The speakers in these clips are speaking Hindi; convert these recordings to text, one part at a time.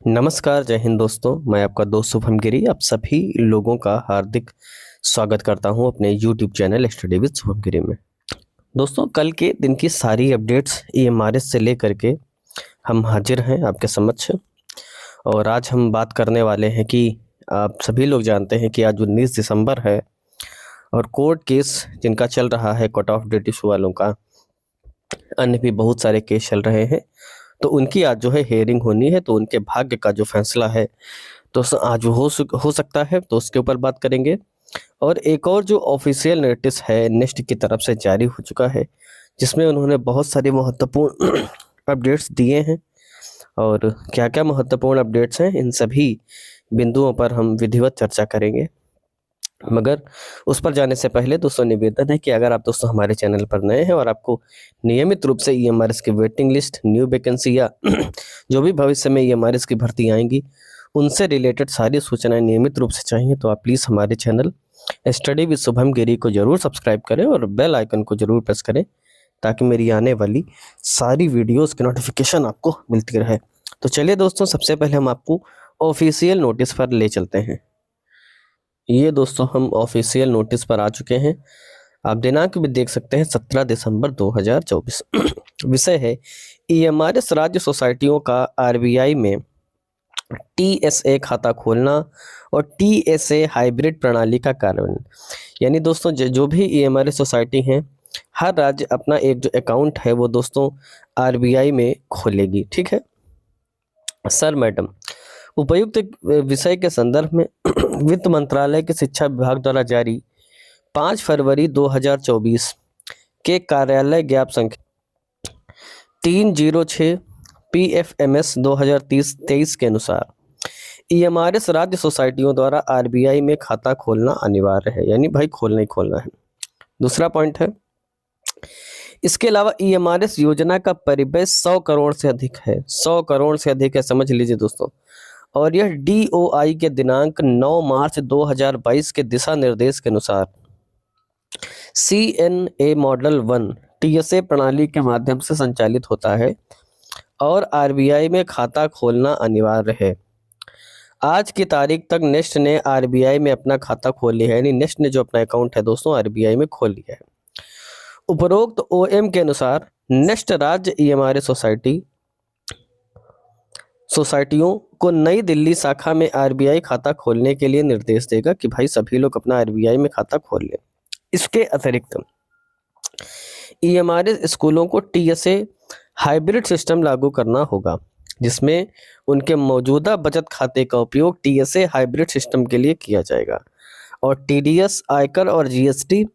नमस्कार, जय हिंद दोस्तों। मैं आपका दोस्त शुभम गिरी आप सभी लोगों का हार्दिक स्वागत करता हूं अपने YouTube channel study with Shubham Giri में। दोस्तों, कल के दिन की सारी अपडेट्स ईएमआरएस से लेकर के हम हाजिर हैं आपके समक्ष। और आज हम बात करने वाले हैं कि आप सभी लोग जानते हैं कि आज 19 दिसंबर है और कोर्ट केस जिनका चल रहा है, कट ऑफ डेट इशू वालों का, अन्य भी बहुत सारे केस चल रहे हैं, तो उनकी आज जो है हियरिंग होनी है। तो उनके भाग्य का जो फैसला है तो आज हो सकता है, तो उसके ऊपर बात करेंगे। और एक और जो ऑफिशियल नोटिस है नेस्ट की तरफ से जारी हो चुका है, जिसमें उन्होंने बहुत सारे महत्वपूर्ण अपडेट्स दिए हैं। और क्या क्या महत्वपूर्ण अपडेट्स हैं, इन सभी बिंदुओं पर हम विधिवत चर्चा करेंगे। मगर उस पर जाने से पहले दोस्तों निवेदन है कि अगर आप दोस्तों हमारे चैनल पर नए हैं और आपको नियमित रूप से ईएमआरएस की वेटिंग लिस्ट, न्यू वैकेंसी या जो भी भविष्य में ईएमआरएस की भर्ती आएंगी उनसे रिलेटेड सारी सूचनाएं नियमित रूप से चाहिए, तो आप प्लीज़ हमारे चैनल स्टडी विद शुभम गिरी को जरूर सब्सक्राइब करें और बेल आइकन को जरूर प्रेस करें, ताकि मेरी आने वाली सारी वीडियोस की नोटिफिकेशन आपको मिलती रहे। तो चलिए दोस्तों, सबसे पहले हम आपको ऑफिशियल नोटिस पर ले चलते हैं। ये दोस्तों हम ऑफिशियल नोटिस पर आ चुके हैं। आप दिनांक भी देख सकते हैं, 17 दिसंबर 2024। विषय है ईएमआरएस राज्य सोसाइटियों का आरबीआई में टीएसए खाता खोलना और टीएसए हाइब्रिड प्रणाली का कार्यान्वयन। यानी दोस्तों जो भी ईएमआरएस सोसाइटी हैं, हर राज्य अपना एक जो अकाउंट है वो दोस्तों आरबीआई में खोलेगी। ठीक है सर मैडम, उपर्युक्त विषय के संदर्भ में वित्त मंत्रालय के शिक्षा विभाग द्वारा जारी 5 फरवरी 2024 के कार्यालय ज्ञाप संख्या 306 PFMS 2023 के अनुसार ईएमआरएस राज्य सोसाइटियों द्वारा आरबीआई में खाता खोलना अनिवार्य है। यानी भाई खोलना ही खोलना है। दूसरा पॉइंट है, इसके अलावा ईएमआरएस योजना का परिव्यय 100 करोड़ से अधिक है। 100 करोड़ से अधिक है, समझ लीजिए दोस्तों। और यह डीओआई के दिनांक 9 मार्च 2022 के दिशा निर्देश के अनुसार CNA मॉडल 1 टीएसए प्रणाली के माध्यम से संचालित होता है और आरबीआई में खाता खोलना अनिवार्य है। आज की तारीख तक नेस्ट ने आरबीआई में अपना खाता खोल लिया है, यानी नेस्ट ने जो अपना अकाउंट है दोस्तों आरबीआई में खोल लिया है। उपरोक्त ओएम के अनुसार नेस्ट राज्य ईएमआरएस सोसाइटियों को नई दिल्ली शाखा में आरबीआई खाता खोलने के लिए निर्देश देगा कि भाई सभी लोग अपना आरबीआई में खाता खोल लें। इसके अतिरिक्त ईएमआरएस स्कूलों को टीएसए हाइब्रिड सिस्टम लागू करना होगा, जिसमें उनके मौजूदा बचत खाते का उपयोग टीएसए हाइब्रिड सिस्टम के लिए किया जाएगा और टीडीएस, आयकर और जीएसटी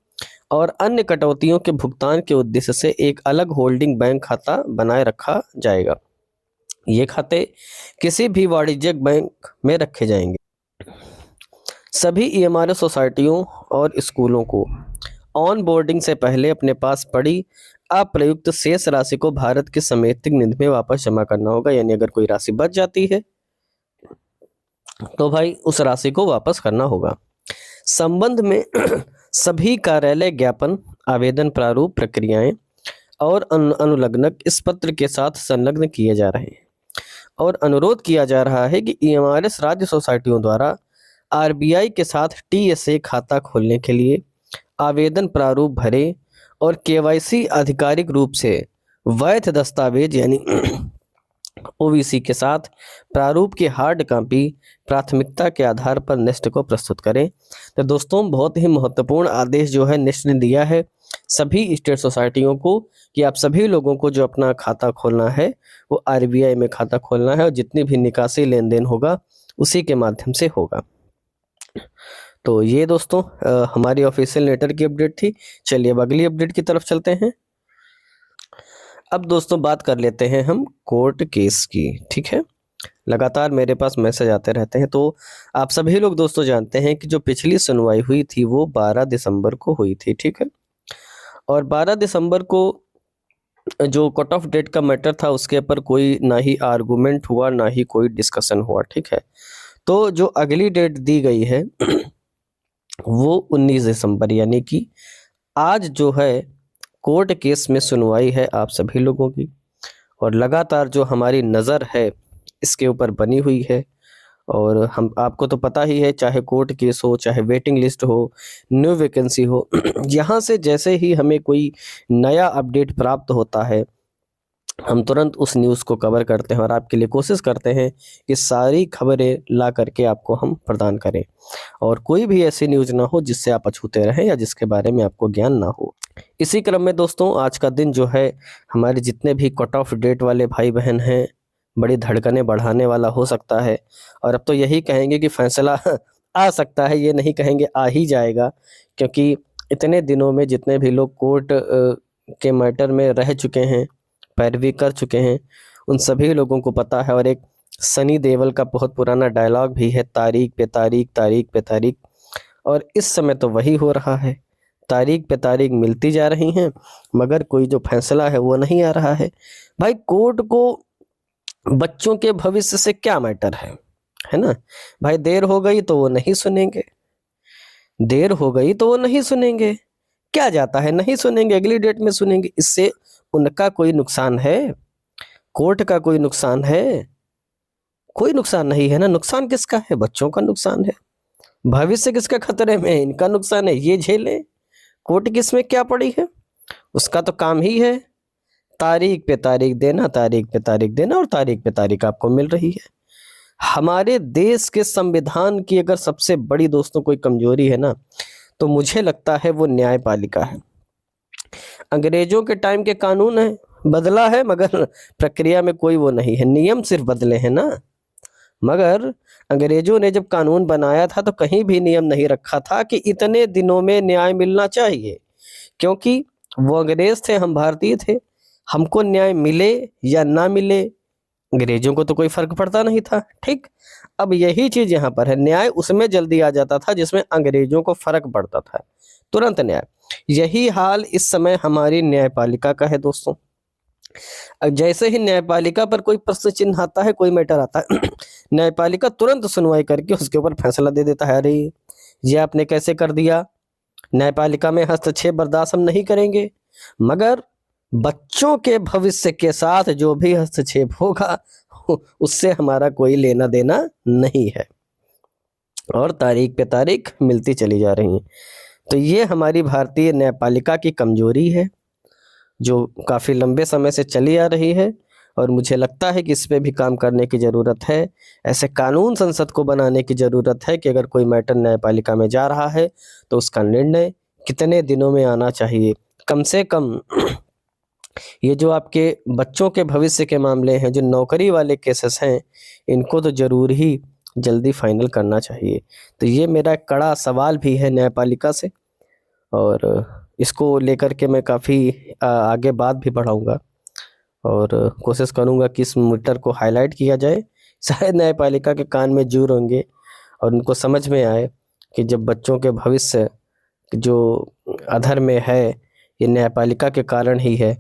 और अन्य कटौतियों के भुगतान के उद्देश्य से एक अलग होल्डिंग बैंक खाता बनाए रखा जाएगा। ये खाते किसी भी वाणिज्यिक बैंक में रखे जाएंगे। सभी ईएमआरएस सोसाइटियों और स्कूलों को ऑन बोर्डिंग से पहले अपने पास पड़ी अप्रयुक्त शेष राशि को भारत के समेकित निधि में वापस जमा करना होगा। यानी अगर कोई राशि बच जाती है तो भाई उस राशि को वापस करना होगा। संबंध में सभी कार्यालय ज्ञापन, आवेदन प्रारूप, प्रक्रियाएं और अनुलग्नक इस पत्र के साथ संलग्न किए जा रहे हैं और अनुरोध किया जा रहा है कि ईएमआरएस राज्य सोसाइटियों द्वारा आरबीआई के साथ टीएसए खाता खोलने के लिए आवेदन प्रारूप भरें और केवाईसी आधिकारिक रूप से वैध दस्तावेज यानी ओवीसी के साथ प्रारूप की हार्ड कॉपी प्राथमिकता के आधार पर नेस्ट को प्रस्तुत करें। तो दोस्तों बहुत ही महत्वपूर्ण आदेश जो है नेस्ट ने दिया है सभी स्टेट सोसाइटियों को कि आप सभी लोगों को जो अपना खाता खोलना है वो आरबीआई में खाता खोलना है और जितनी भी निकासी लेन देन होगा उसी के माध्यम से होगा। तो ये दोस्तों हमारी ऑफिशियल लेटर की अपडेट थी। चलिए अब अगली अपडेट की तरफ चलते हैं। अब दोस्तों बात कर लेते हैं हम कोर्ट केस की। ठीक है, लगातार मेरे पास मैसेज आते रहते हैं। तो आप सभी लोग दोस्तों जानते हैं कि जो पिछली सुनवाई हुई थी वो 12 दिसंबर को हुई थी। ठीक है, और 12 दिसंबर को जो कट ऑफ डेट का मैटर था उसके ऊपर कोई ना ही आर्गूमेंट हुआ ना ही कोई डिस्कशन हुआ। ठीक है, तो जो अगली डेट दी गई है वो 19 दिसंबर यानी कि आज जो है कोर्ट केस में सुनवाई है आप सभी लोगों की। और लगातार जो हमारी नज़र है इसके ऊपर बनी हुई है। और हम आपको तो पता ही है, चाहे कोर्ट केस हो, चाहे वेटिंग लिस्ट हो, न्यू वैकेंसी हो, यहाँ से जैसे ही हमें कोई नया अपडेट प्राप्त होता है, हम तुरंत उस न्यूज़ को कवर करते हैं और आपके लिए कोशिश करते हैं कि सारी खबरें ला करके आपको हम प्रदान करें, और कोई भी ऐसी न्यूज़ ना हो जिससे आप अछूते रहें या जिसके बारे में आपको ज्ञान ना हो। इसी क्रम में दोस्तों, आज का दिन जो है, हमारे जितने भी कट ऑफ डेट वाले भाई बहन हैं, बड़ी धड़कनें बढ़ाने वाला हो सकता है। और अब तो यही कहेंगे कि फैसला आ सकता है, ये नहीं कहेंगे आ ही जाएगा, क्योंकि इतने दिनों में जितने भी लोग कोर्ट के मैटर में रह चुके हैं, पैरवी कर चुके हैं, उन सभी लोगों को पता है। और एक सनी देओल का बहुत पुराना डायलॉग भी है, तारीख पे तारीख, तारीख पे तारीख। और इस समय तो वही हो रहा है, तारीख पे तारीख मिलती जा रही हैं, मगर कोई जो फैसला है वो नहीं आ रहा है। भाई, कोर्ट को बच्चों के भविष्य से क्या मैटर है ना। भाई, देर हो गई तो वो नहीं सुनेंगे, देर हो गई तो वो नहीं सुनेंगे, क्या जाता है, नहीं सुनेंगे, अगली डेट में सुनेंगे। इससे उनका कोई नुकसान है? कोर्ट का कोई नुकसान है? कोई नुकसान नहीं है ना। नुकसान किसका है? बच्चों का नुकसान है। भविष्य किसका खतरे में है? इनका नुकसान है, ये झेलें। कोर्ट किसमें क्या पड़ी है? उसका तो काम ही है तारीख पे तारीख देना, तारीख पे तारीख देना, और तारीख पे तारीख आपको मिल रही है। हमारे देश के संविधान की अगर सबसे बड़ी दोस्तों कोई कमजोरी है ना, तो मुझे लगता है वो न्यायपालिका है। अंग्रेजों के टाइम के कानून है, बदला है, मगर प्रक्रिया में कोई वो नहीं है, नियम सिर्फ बदले हैं ना। मगर अंग्रेजों ने जब कानून बनाया था तो कहीं भी नियम नहीं रखा था कि इतने दिनों में न्याय मिलना चाहिए, क्योंकि वो अंग्रेज थे, हम भारतीय थे। हमको न्याय मिले या ना मिले, अंग्रेजों को तो कोई फर्क पड़ता नहीं था। ठीक, अब यही चीज यहाँ पर है, न्याय उसमें जल्दी आ जाता था जिसमें अंग्रेजों को फर्क पड़ता था, तुरंत न्याय। यही हाल इस समय हमारी न्यायपालिका का है दोस्तों। अब जैसे ही न्यायपालिका पर कोई प्रश्न चिन्ह आता है, कोई मैटर आता है, न्यायपालिका तुरंत सुनवाई करके उसके ऊपर फैसला दे देता है। अरे, ये आपने कैसे कर दिया? न्यायपालिका में हस्तक्षेप बर्दाश्त हम नहीं करेंगे। मगर बच्चों के भविष्य के साथ जो भी हस्तक्षेप होगा, उससे हमारा कोई लेना देना नहीं है। और तारीख पे तारीख मिलती चली जा रही है। तो ये हमारी भारतीय न्यायपालिका की कमजोरी है, जो काफ़ी लंबे समय से चली आ रही है। और मुझे लगता है कि इस पे भी काम करने की ज़रूरत है। ऐसे कानून संसद को बनाने की ज़रूरत है कि अगर कोई मैटर न्यायपालिका में जा रहा है तो उसका निर्णय कितने दिनों में आना चाहिए। कम से कम ये जो आपके बच्चों के भविष्य के मामले हैं, जो नौकरी वाले केसेस हैं, इनको तो ज़रूर ही जल्दी फाइनल करना चाहिए। तो ये मेरा एक कड़ा सवाल भी है न्यायपालिका से, और इसको लेकर के मैं काफ़ी आगे बात भी बढ़ाऊंगा, और कोशिश करूंगा कि इस मैटर को हाईलाइट किया जाए। शायद न्यायपालिका के कान में जूर होंगे और उनको समझ में आए कि जब बच्चों के भविष्य जो अधर में है, ये न्यायपालिका के कारण ही है।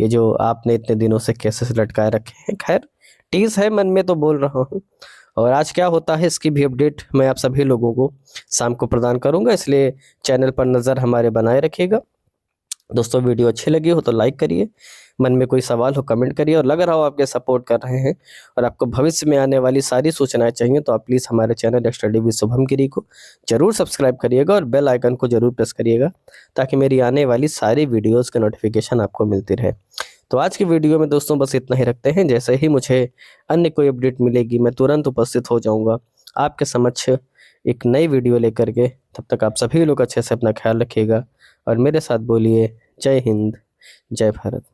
ये जो आपने इतने दिनों से केसेस लटकाए रखे हैं, खैर टीस है, मन में तो बोल रहा हूँ। और आज क्या होता है इसकी भी अपडेट मैं आप सभी लोगों को शाम को प्रदान करूंगा, इसलिए चैनल पर नज़र हमारे बनाए रखिएगा। दोस्तों, वीडियो अच्छी लगी हो तो लाइक करिए, मन में कोई सवाल हो कमेंट करिए, और लग रहा हो आपके सपोर्ट कर रहे हैं और आपको भविष्य में आने वाली सारी सूचनाएं चाहिए, तो आप प्लीज़ हमारे चैनल स्टडी विद शुभम गिरी को जरूर सब्सक्राइब करिएगा और बेल आइकन को जरूर प्रेस करिएगा, ताकि मेरी आने वाली सारी वीडियोज़ का नोटिफिकेशन आपको मिलती रहे। तो आज की वीडियो में दोस्तों बस इतना ही रखते हैं। जैसे ही मुझे अन्य कोई अपडेट मिलेगी, मैं तुरंत उपस्थित हो जाऊँगा आपके समक्ष एक नई वीडियो लेकर के। तब तक आप सभी लोग अच्छे से अपना ख्याल रखिएगा और मेरे साथ बोलिए जय हिंद, जय भारत।